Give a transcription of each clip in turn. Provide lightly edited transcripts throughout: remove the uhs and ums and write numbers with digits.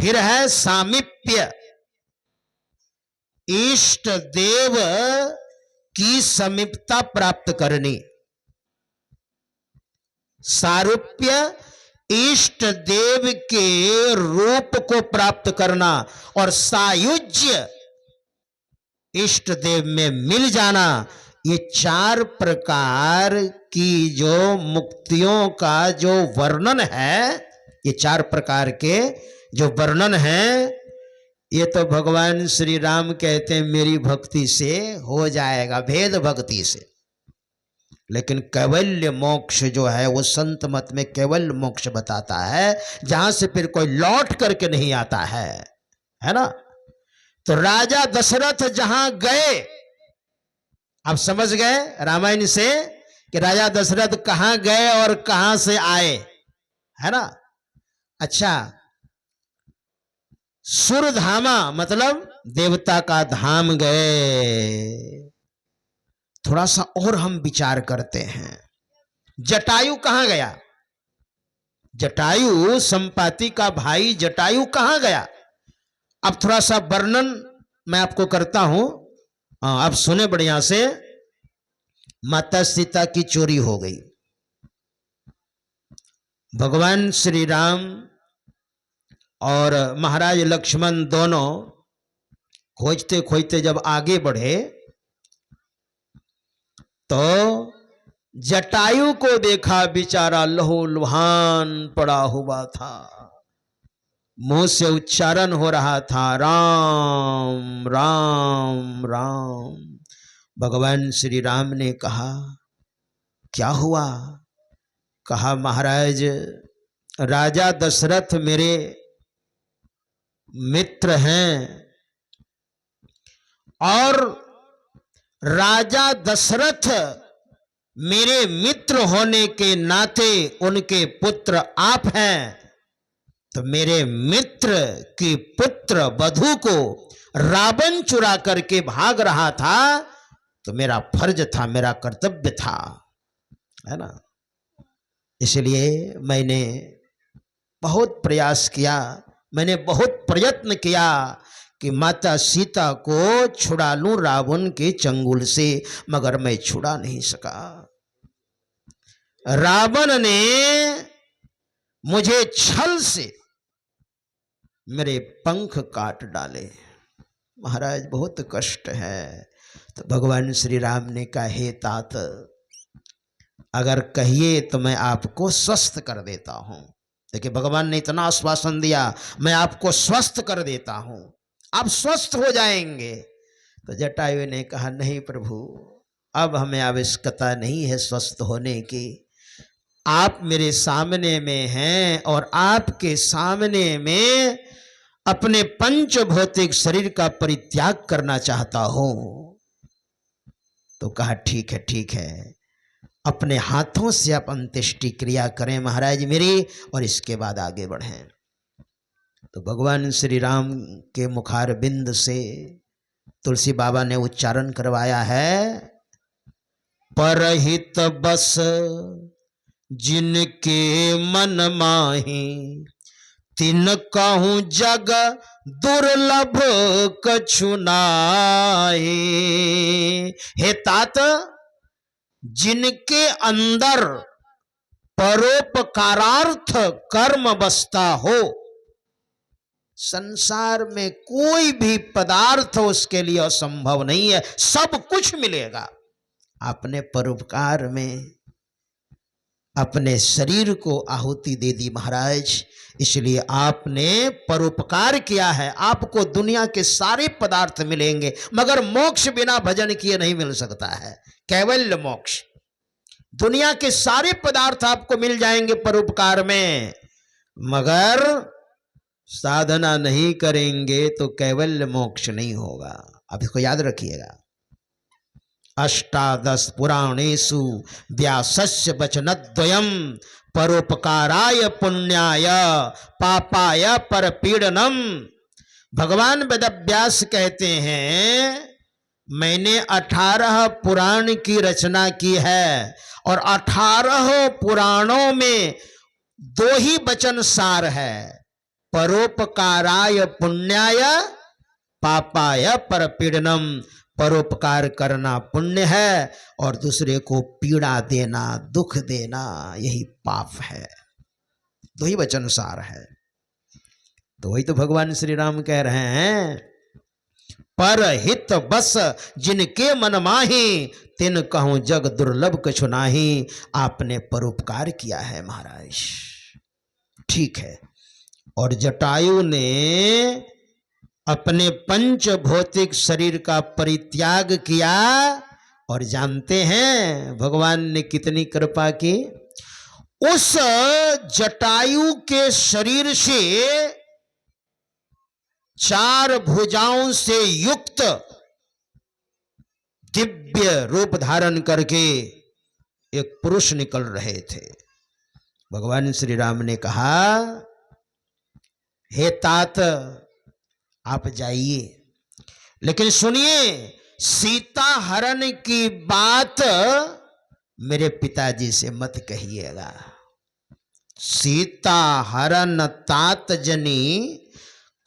फिर है सामीप्य, इष्ट देव की समीपता प्राप्त करनी। सारूप्य, इष्ट देव के रूप को प्राप्त करना। और सायुज्य, इष्ट देव में मिल जाना। ये चार प्रकार की जो मुक्तियों का जो वर्णन है, ये चार प्रकार के जो वर्णन है, ये तो भगवान श्री राम कहते हैं मेरी भक्ति से हो जाएगा, भेद भक्ति से। लेकिन कैवल्य मोक्ष जो है वो संत मत में कैवल्य मोक्ष बताता है, जहां से फिर कोई लौट करके नहीं आता है ना। तो राजा दशरथ जहां गए, आप समझ गए रामायण से कि राजा दशरथ कहां गए और कहां से आए, है ना। अच्छा, सुरधामा मतलब देवता का धाम गए। थोड़ा सा और हम विचार करते हैं, जटायु कहां गया? जटायु संपाति का भाई जटायु कहां गया? अब थोड़ा सा वर्णन मैं आपको करता हूं, आप सुने बढ़िया से। माता सीता की चोरी हो गई। भगवान श्री राम और महाराज लक्ष्मण दोनों खोजते खोजते जब आगे बढ़े तो जटायु को देखा, बेचारा लहूलुहान पड़ा हुआ था, मुंह से उच्चारण हो रहा था राम राम राम। भगवान श्री राम ने कहा क्या हुआ? कहा महाराज राजा दशरथ मेरे मित्र हैं और राजा दशरथ मेरे मित्र होने के नाते उनके पुत्र आप हैं। तो मेरे मित्र की पुत्र वधू को रावण चुरा करके भाग रहा था, तो मेरा फर्ज था, मेरा कर्तव्य था, है ना। इसलिए मैंने बहुत प्रयास किया, मैंने बहुत प्रयत्न किया कि माता सीता को छुड़ा लूं रावण के चंगुल से, मगर मैं छुड़ा नहीं सका। रावण ने मुझे छल से मेरे पंख काट डाले। महाराज बहुत कष्ट है। तो भगवान श्री राम ने कहा हे तात, अगर कहिए तो मैं आपको स्वस्थ कर देता हूं। देखिए भगवान ने इतना आश्वासन दिया, मैं आपको स्वस्थ कर देता हूं, आप स्वस्थ हो जाएंगे। तो जटायु ने कहा नहीं प्रभु, अब हमें आवश्यकता नहीं है स्वस्थ होने की, आप मेरे सामने में हैं और आपके सामने में अपने पंच भौतिक शरीर का परित्याग करना चाहता हूं। तो कहा ठीक है ठीक है, अपने हाथों से आप अंत्येष्टि क्रिया करें महाराज मेरी, और इसके बाद आगे बढ़ें। तो भगवान श्री राम के मुखार बिंद से तुलसी बाबा ने उच्चारण करवाया है, परहित बस जिनके मन माही, तिन कहूं जग दुर्लभ कछु नाहि। हे तात, जिनके अंदर परोपकारार्थ कर्म बसता हो, संसार में कोई भी पदार्थ उसके लिए असंभव नहीं है, सब कुछ मिलेगा। आपने परोपकार में अपने शरीर को आहुति दे दी महाराज, इसलिए आपने परोपकार किया है। आपको दुनिया के सारे पदार्थ मिलेंगे, मगर मोक्ष बिना भजन किए नहीं मिल सकता है, कैवल्य मोक्ष। दुनिया के सारे पदार्थ आपको मिल जाएंगे परोपकार में, मगर साधना नहीं करेंगे तो कैवल्य मोक्ष नहीं होगा। अब इसको याद रखिएगा। अष्टादश पुराणेषु व्यासस्य वचनद्वयम् परोपकाराय पुण्याय पापाय परपीडनम। भगवान वेदव्यास कहते हैं मैंने 18 पुराण की रचना की है, और 18 पुराणों में 2 ही वचन सार है। परोपकाराय पुण्याय पापाय परपीड़नम। परोपकार करना पुण्य है और दूसरे को पीड़ा देना, दुख देना, यही पाप है। दो ही वचन सार है। तो वही तो भगवान श्री राम कह रहे हैं, पर हित बस जिनके मन माही, तिन कहूं जग दुर्लभ कछु नाही। आपने परोपकार किया है महाराज, ठीक है। और जटायु ने अपने पंच भौतिक शरीर का परित्याग किया, और जानते हैं भगवान ने कितनी कृपा की। उस जटायु के शरीर से 4 भुजाओं से युक्त दिव्य रूप धारण करके एक पुरुष निकल रहे थे। भगवान श्री राम ने कहा, हे तात आप जाइए, लेकिन सुनिए, सीता हरण की बात मेरे पिताजी से मत कहिएगा। सीता हरण तात जनी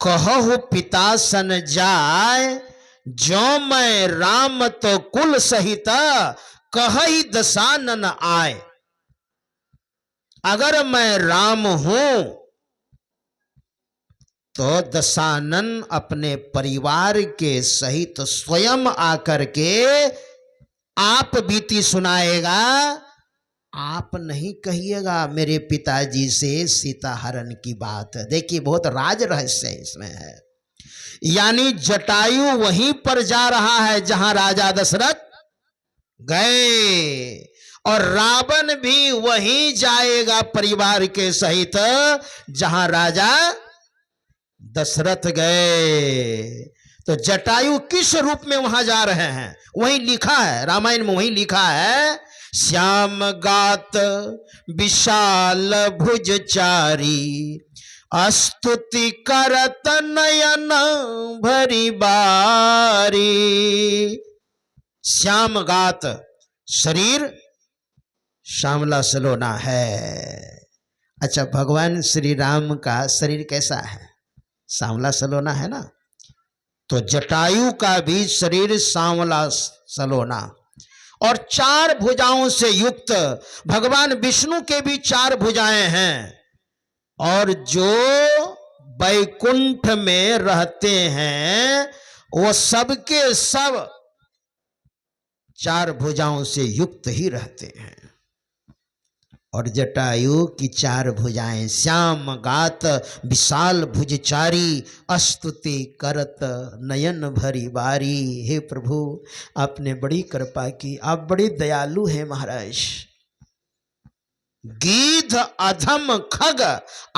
कहु पिता सन जाय, जो मैं राम तो कुल सहित कहि दशानन आए। अगर मैं राम हूं तो दशानन अपने परिवार के सहित स्वयं आकर के आप बीती सुनाएगा। आप नहीं कहिएगा मेरे पिताजी से सीता हरण की बात। देखिए, बहुत राज रहस्य इसमें है। यानी जटायु वहीं पर जा रहा है जहां राजा दशरथ गए, और रावण भी वहीं जाएगा परिवार के सहित जहां राजा दशरथ गए। तो जटायु किस रूप में वहां जा रहे हैं, वहीं लिखा है, रामायण में वहीं लिखा है, श्याम गात विशाल भुज चारी, स्तुति करत नयन भरी बारी। श्याम गात शरीर श्यामला सलोना है। अच्छा, भगवान श्री राम का शरीर कैसा है? सांवला सलोना है ना। तो जटायु का भी शरीर सांवला सलोना, और 4 भुजाओं से युक्त। भगवान विष्णु के भी 4 भुजाएं हैं, और जो वैकुंठ में रहते हैं वो सबके सब 4 भुजाओं से युक्त ही रहते हैं। और जटायु की 4 भुजाएं, श्याम गात विशाल भुजचारी, स्तुति करत नयन भरी बारी। हे प्रभु, आपने बड़ी कृपा की, आप बड़ी दयालु हैं महाराज। गीध अधम खग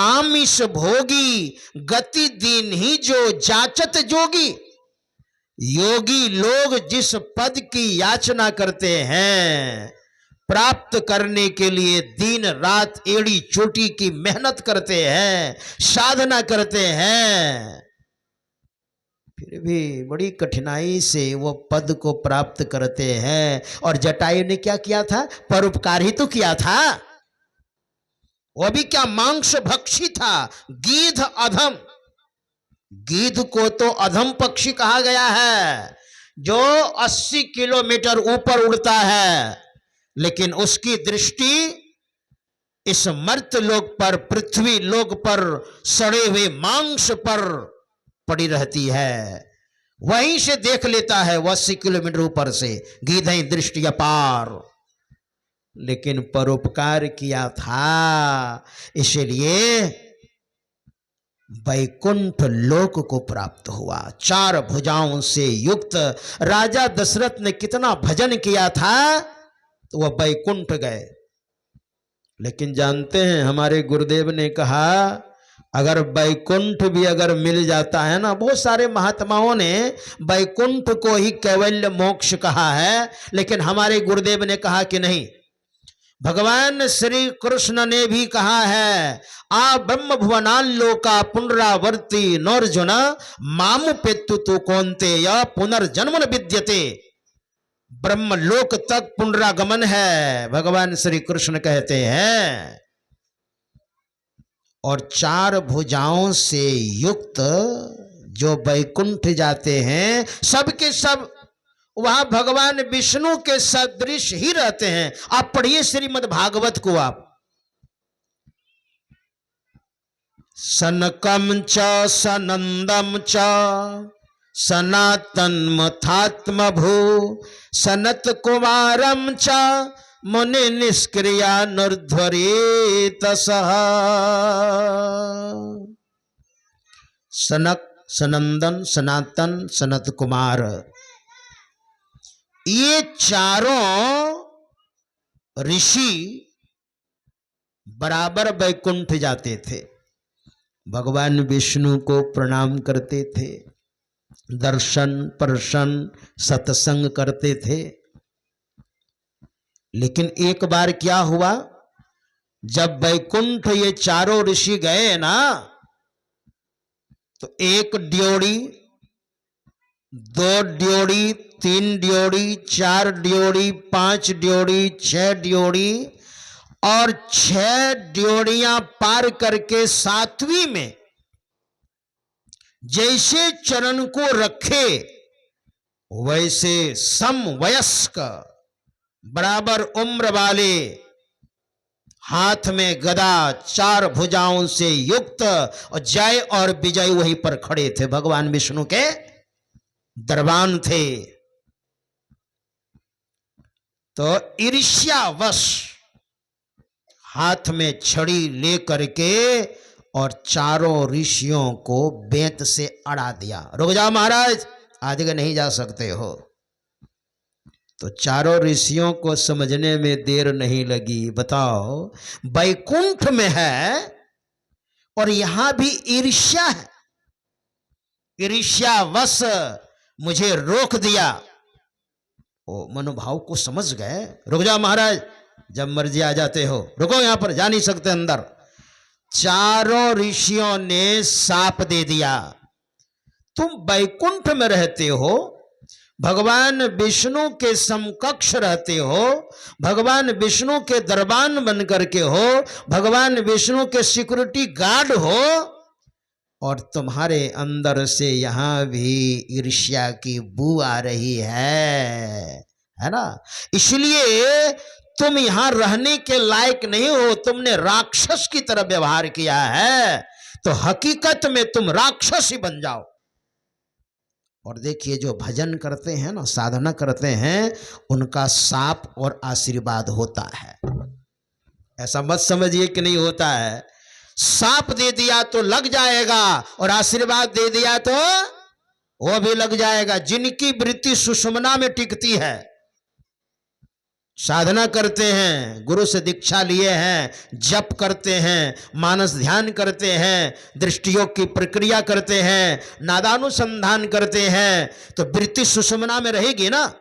आमिष भोगी, गति दीन ही जो जाचत जोगी। योगी लोग जिस पद की याचना करते हैं, प्राप्त करने के लिए दिन रात एड़ी चोटी की मेहनत करते हैं, साधना करते हैं, फिर भी बड़ी कठिनाई से वो पद को प्राप्त करते हैं। और जटायु ने क्या किया था? परोपकार ही तो किया था। वो भी क्या मांस भक्षी था, गीध अधम। गीध को तो अधम पक्षी कहा गया है, जो 80 किलोमीटर ऊपर उड़ता है, लेकिन उसकी दृष्टि इस मर्त्य लोक पर, पृथ्वी लोक पर सड़े हुए मांस पर पड़ी रहती है। वहीं से देख लेता है, 80 किलोमीटर ऊपर से। गीधई दृष्टि अपार। लेकिन परोपकार किया था, इसलिए वैकुंठ लोक को प्राप्त हुआ। 4 भुजाओं से युक्त राजा दशरथ ने कितना भजन किया था, तो वह वैकुंठ गए। लेकिन जानते हैं, हमारे गुरुदेव ने कहा, अगर वैकुंठ भी अगर मिल जाता है ना, बहुत सारे महात्माओं ने वैकुंठ को ही कैवल्य मोक्ष कहा है, लेकिन हमारे गुरुदेव ने कहा कि नहीं, भगवान श्री कृष्ण ने भी कहा है, आ ब्रह्म भुवनाल्लोका पुनरावर्ती नौर्जुन मामु पेत्तु तु कौन्तेय पुनर्जन्म न विद्यते। ब्रह्मलोक तक पुनरागमन है, भगवान श्री कृष्ण कहते हैं। और 4 भुजाओं से युक्त जो वैकुंठ जाते हैं, सबके सब वहां भगवान विष्णु के सदृश ही रहते हैं। आप पढ़िए श्रीमद् भागवत को। आप सनकम च सनंदम च सनातन्मथात्म भू सनत कुमारम च मुनि निष्क्रिया निर्ध्वरेतसः। सनक, सनंदन, सनातन, सनत कुमार, ये चारों ऋषि बराबर वैकुंठ जाते थे, भगवान विष्णु को प्रणाम करते थे, दर्शन प्रशन सत्संग करते थे। लेकिन एक बार क्या हुआ, जब वैकुंठ ये चारों ऋषि गए ना, तो 1 ड्योढ़ी, 2 ड्योढ़ी, 3 ड्योढ़ी, 4 ड्योढ़ी, 5 ड्योढ़ी, 6 ड्योढ़ी और 6 ड्योढ़ियां पार करके 7वीं में जैसे चरण को रखे, वैसे समवयस्क बराबर उम्र वाले, हाथ में गदा, 4 भुजाओं से युक्त और जय और विजय वहीं पर खड़े थे। भगवान विष्णु के दरबान थे। तो ईर्ष्यावश हाथ में छड़ी लेकर के और चारों ऋषियों को बेंत से अड़ा दिया। रुक जाओ महाराज, आगे नहीं जा सकते हो। तो चारों ऋषियों को समझने में देर नहीं लगी। बताओ, वैकुंठ में है और यहां भी ईर्ष्या है, ईर्ष्यावश मुझे रोक दिया। ओ मनोभाव को समझ गए। रुक जाओ महाराज, जब मर्जी आ जाते हो, रुको, यहां पर जा नहीं सकते अंदर। चारों ऋषियों ने शाप दे दिया, तुम वैकुंठ में रहते हो, भगवान विष्णु के समकक्ष रहते हो, भगवान विष्णु के दरबान बन करके हो, भगवान विष्णु के सिक्योरिटी गार्ड हो, और तुम्हारे अंदर से यहां भी ईर्ष्या की बू आ रही है ना। इसलिए तुम यहां रहने के लायक नहीं हो, तुमने राक्षस की तरह व्यवहार किया है, तो हकीकत में तुम राक्षस ही बन जाओ। और देखिए, जो भजन करते हैं ना, साधना करते हैं, उनका शाप और आशीर्वाद होता है। ऐसा मत समझिए कि नहीं होता है। शाप दे दिया तो लग जाएगा और आशीर्वाद दे दिया तो वो भी लग जाएगा। जिनकी वृत्ति सुषुम्ना में टिकती है, साधना करते हैं, गुरु से दीक्षा लिए हैं, जप करते हैं, मानस ध्यान करते हैं, दृष्टियोग की प्रक्रिया करते हैं, नादानुसंधान करते हैं, तो वृत्ति सुषुम्ना में रहेगी ना।